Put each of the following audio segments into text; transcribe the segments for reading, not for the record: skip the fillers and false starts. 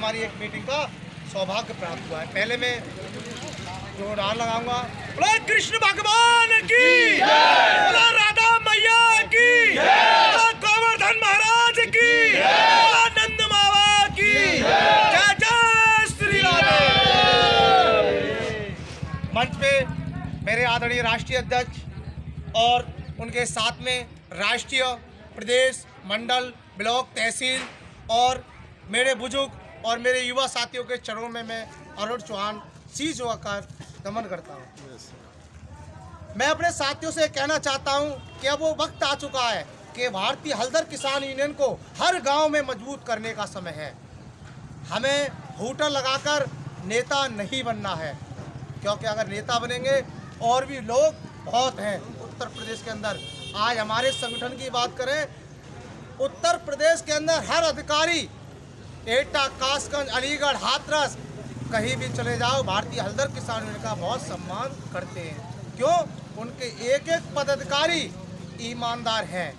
हमारी एक मीटिंग का सौभाग्य प्राप्त हुआ है। पहले मैं जो नारा लगाऊंगा, बोलो कृष्ण भगवान की, बोलो राधा मैया की, बोलो गोवर्धन महाराज की, बोलो नंद मामा की, जय जय श्री राधे। मंच पे मेरे आदरणीय राष्ट्रीय अध्यक्ष और उनके साथ में राष्ट्रीय, प्रदेश, मंडल, ब्लॉक, तहसील और मेरे बुजुर्ग और मेरे युवा साथियों के चरणों में मैं अरुण चौहान शीश झुकाकर नमन करता हूँ। मैं अपने साथियों से कहना चाहता हूँ कि अब वो वक्त आ चुका है कि भारतीय हलदर किसान यूनियन को हर गांव में मजबूत करने का समय है। हमें हूटर लगाकर नेता नहीं बनना है, क्योंकि अगर नेता बनेंगे और भी लोग बहुत हैं उत्तर प्रदेश के अंदर। आज हमारे संगठन की बात करें, उत्तर प्रदेश के अंदर हर अधिकारी एटा, कासगंज, अलीगढ़, हाथरस कहीं भी चले जाओ, भारतीय हलदर किसान यूनियन का बहुत सम्मान करते हैं। क्यों? उनके एक एक पदाधिकारी ईमानदार हैं।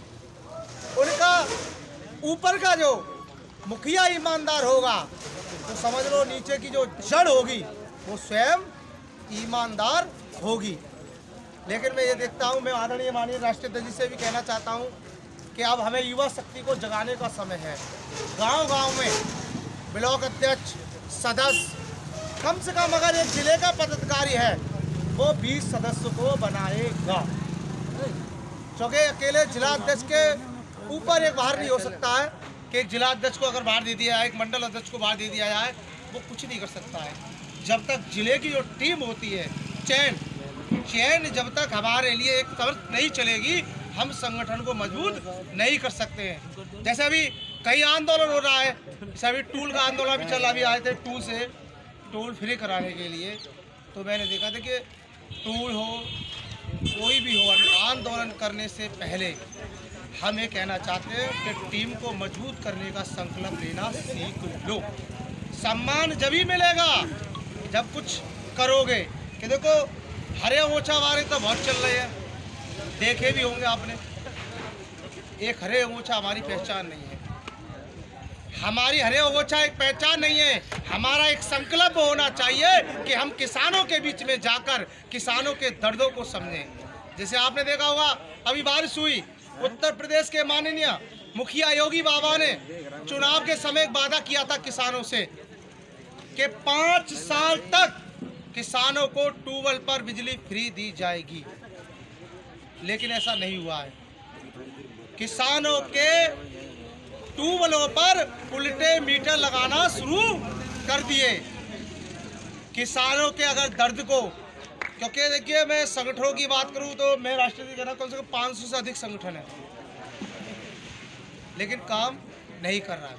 उनका ऊपर का जो मुखिया ईमानदार होगा तो समझ लो नीचे की जो जड़ होगी वो स्वयं ईमानदार होगी। लेकिन मैं ये देखता हूँ, मैं आदरणीय माननीय राष्ट्रीय अध्यक्ष जी से भी कहना चाहता हूँ कि अब हमें युवा शक्ति को जगाने का समय है। गांव-गांव में ब्लॉक अध्यक्ष, सदस्य, कम से कम अगर एक जिले का पदाधिकारी है वो 20 सदस्य को बनाएगा, क्योंकि अकेले जिला अध्यक्ष के ऊपर एक बाहर नहीं हो सकता है कि एक जिला अध्यक्ष को अगर बाहर दे दिया जाए, एक मंडल अध्यक्ष को बाहर दे दिया जाए, वो कुछ नहीं कर सकता है। जब तक जिले की जो टीम होती है, चैन जब तक हमारे लिए एक तरफ नहीं चलेगी, हम संगठन को मजबूत नहीं कर सकते हैं। जैसे अभी कई आंदोलन हो रहा है, जैसे अभी टूल का आंदोलन भी चला, भी आए थे टूल से टोल फ्री कराने के लिए, तो मैंने देखा था कि टूल हो कोई भी हो, आंदोलन करने से पहले हम ये कहना चाहते हैं कि टीम को मजबूत करने का संकल्प लेना सीख लो। सम्मान जब ही मिलेगा जब कुछ करोगे। कि देखो हरे ऊंचा वारे तो बहुत चल रहे हैं, देखे भी होंगे आपने। एक हरे ऊंचा हमारी पहचान नहीं है, हमारी हरे ऊंचा एक पहचान नहीं है। हमारा एक संकल्प होना चाहिए कि हम किसानों के बीच में जाकर किसानों के दर्दों को समझें। जैसे आपने देखा होगा अभी बारिश हुई, उत्तर प्रदेश के माननीय मुखिया योगी बाबा ने चुनाव के समय वादा किया था किसानों से कि 5 साल तक किसानों को ट्यूबवेल पर बिजली फ्री दी जाएगी, लेकिन ऐसा नहीं हुआ है। किसानों के ट्यूबवेलों पर उल्टे मीटर लगाना शुरू कर दिए। किसानों के अगर दर्द को, क्योंकि देखिए मैं संगठनों की बात करूं तो मैं राष्ट्रीय कहना कम से कम 500 से अधिक संगठन है, लेकिन काम नहीं कर रहा है।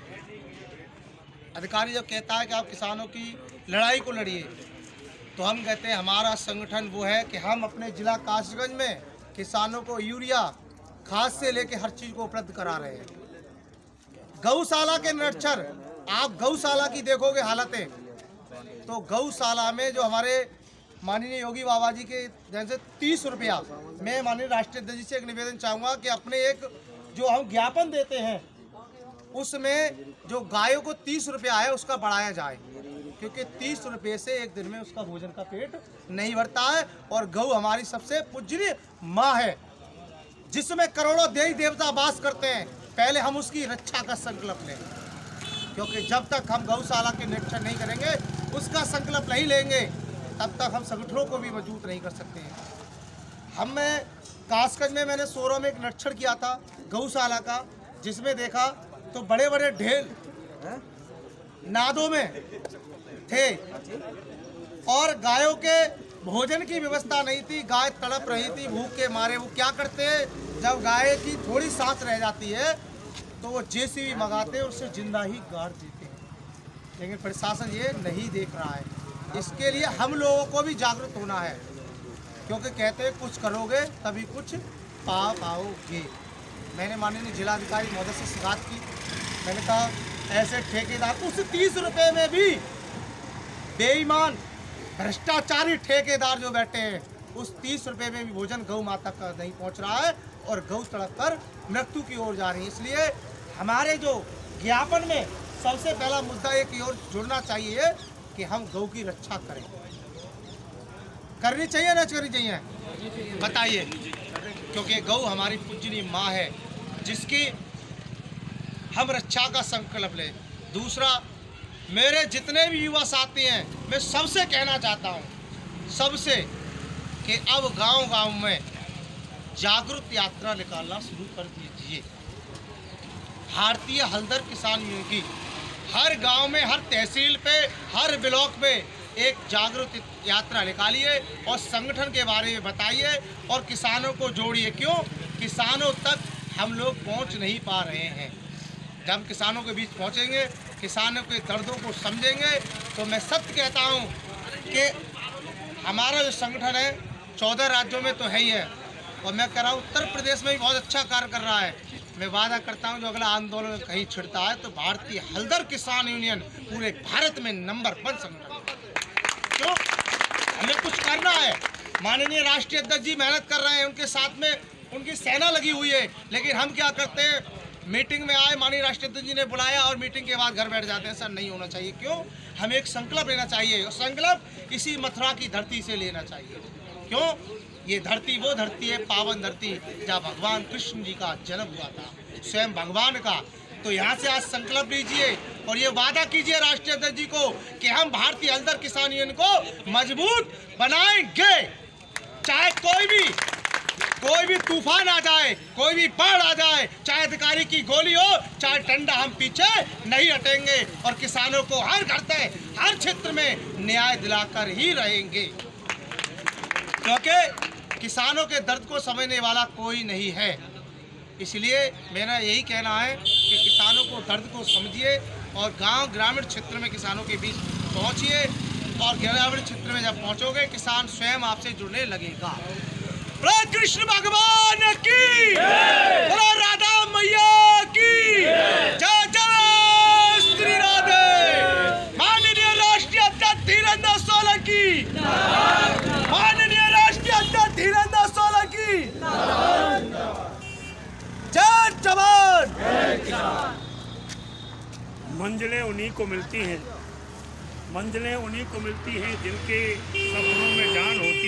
अधिकारी जब कहता है कि आप किसानों की लड़ाई को लड़िए, तो हम कहते हैं हमारा संगठन वो है कि हम अपने जिला कासगंज में किसानों को यूरिया, खाद से लेके हर चीज़ को उपलब्ध करा रहे हैं। गौशाला के निरक्षर, आप गौशाला की देखोगे हालतें, तो गौशाला में जो हमारे माननीय योगी बाबा जी के जैसे 30 रुपया, मैं माननीय राष्ट्रीय अध्यक्ष जी से एक निवेदन चाहूँगा कि अपने एक जो हम ज्ञापन देते हैं उसमें जो गायों को 30 रुपया है उसका बढ़ाया जाए, क्योंकि 30 रुपये से एक दिन में उसका भोजन का पेट नहीं भरता है। और गौ हमारी सबसे पूज्यनीय माँ है, जिसमें करोड़ों देवी देवता वास करते हैं। पहले हम उसकी रक्षा का संकल्प लें, क्योंकि जब तक हम गौशाला के निरीक्षण नहीं करेंगे, उसका संकल्प नहीं लेंगे, तब तक हम संगठनों को भी मजबूत नहीं कर सकते हैं। कासगंज में मैंने सोरो में एक निरीक्षण किया था गौशाला का, जिसमें देखा तो बड़े बड़े ढेल नादों में थे और गायों के भोजन की व्यवस्था नहीं थी। गाय तड़प रही थी भूख के मारे। वो क्या करते हैं, जब गाय की थोड़ी सांस रह जाती है तो वो जेसीबी मंगाते हैं, उससे जिंदा ही गाड़ देते हैं। लेकिन प्रशासन ये नहीं देख रहा है। इसके लिए हम लोगों को भी जागरूक होना है, क्योंकि कहते हैं कुछ करोगे तभी कुछ पा पाओगे। मैंने माननीय जिलाधिकारी महोदय से शिकायत की, मैंने कहा ऐसे ठेकेदार, उस 30 रुपये में भी बेईमान भ्रष्टाचारी ठेकेदार जो बैठे हैं, उस 30 रुपये में भी भोजन गौ माता का नहीं पहुंच रहा है और गौ तड़प कर मृत्यु की ओर जा रही है। इसलिए हमारे जो ज्ञापन में सबसे पहला मुद्दा एक की ओर जुड़ना चाहिए कि हम गौ की रक्षा करें। करनी चाहिए ना करनी चाहिए बताइए, क्योंकि गौ हमारी पूजनीय माँ है जिसकी हम रक्षा का संकल्प लें। दूसरा, मेरे जितने भी युवा साथी हैं मैं सबसे कहना चाहता हूँ सबसे कि अब गांव-गांव में जागरूक यात्रा निकालना शुरू कर दीजिए। भारतीय हलदर किसान यूनियन की हर गांव में, हर तहसील पे, हर ब्लॉक पे एक जागरूक यात्रा निकालिए और संगठन के बारे में बताइए और किसानों को जोड़िए। क्यों? किसानों तक हम लोग पहुंच नहीं पा रहे हैं। जब किसानों के बीच पहुंचेंगे, किसानों के दर्दों को समझेंगे, तो मैं सत्य कहता हूं कि हमारा जो संगठन है 14 राज्यों में तो है ही है, और मैं कह रहा हूँ उत्तर प्रदेश में भी बहुत अच्छा कार्य कर रहा है। मैं वादा करता हूँ जो अगला आंदोलन कहीं छिड़ता है तो भारतीय हलदर किसान यूनियन पूरे भारत में नंबर 1 संगठन है। क्यों? हमें कुछ करना है। माननीय राष्ट्रीय अध्यक्ष जी मेहनत कर रहे हैं, उनके साथ में उनकी सेना लगी हुई है, लेकिन हम क्या करते हैं, मीटिंग में आए, माननीय राष्ट्रीय अध्यक्ष जी ने बुलाया और मीटिंग के बाद घर बैठ जाते हैं। ऐसा नहीं होना चाहिए। क्यों? हमें एक संकल्प लेना चाहिए और संकल्प इसी मथुरा की धरती से लेना चाहिए। क्यों? ये धरती वो धरती है, पावन धरती, जहाँ भगवान कृष्ण जी का जन्म हुआ था, स्वयं भगवान का। तो यहाँ से आज संकल्प लीजिए और ये वादा कीजिए राष्ट्रीय अध्यक्ष जी को कि हम भारतीय हलदर किसान यूनियन को मजबूत बनाएंगे। चाहे कोई भी तूफान आ जाए, कोई भी बाढ़ आ जाए, चाहे अधिकारी की गोली हो, चाहे डंडा, हम पीछे नहीं हटेंगे और किसानों को हर घर से, हर क्षेत्र में न्याय दिलाकर ही रहेंगे। क्योंकि किसानों के दर्द को समझने वाला कोई नहीं है। इसलिए मेरा यही कहना है कि किसानों को दर्द को समझिए और गांव, ग्रामीण क्षेत्र में किसानों के बीच पहुंचिए और ग्रामीण क्षेत्र में जब पहुंचोगे किसान स्वयं आपसे जुड़ने लगेगा। बोलो कृष्ण भगवान की, बोलो राधा मैया की जय, जय श्री राधे। माननीय राष्ट्रीय अध्यक्ष धीरेन्द्र सोलंकी, माननीय राष्ट्रीय अध्यक्ष धीरेन्द्र सोलंकी, जय जवान। मंजिलें उन्हीं को मिलती हैं, मंजिलें उन्हीं को मिलती हैं जिनके सपनों में जान होती है।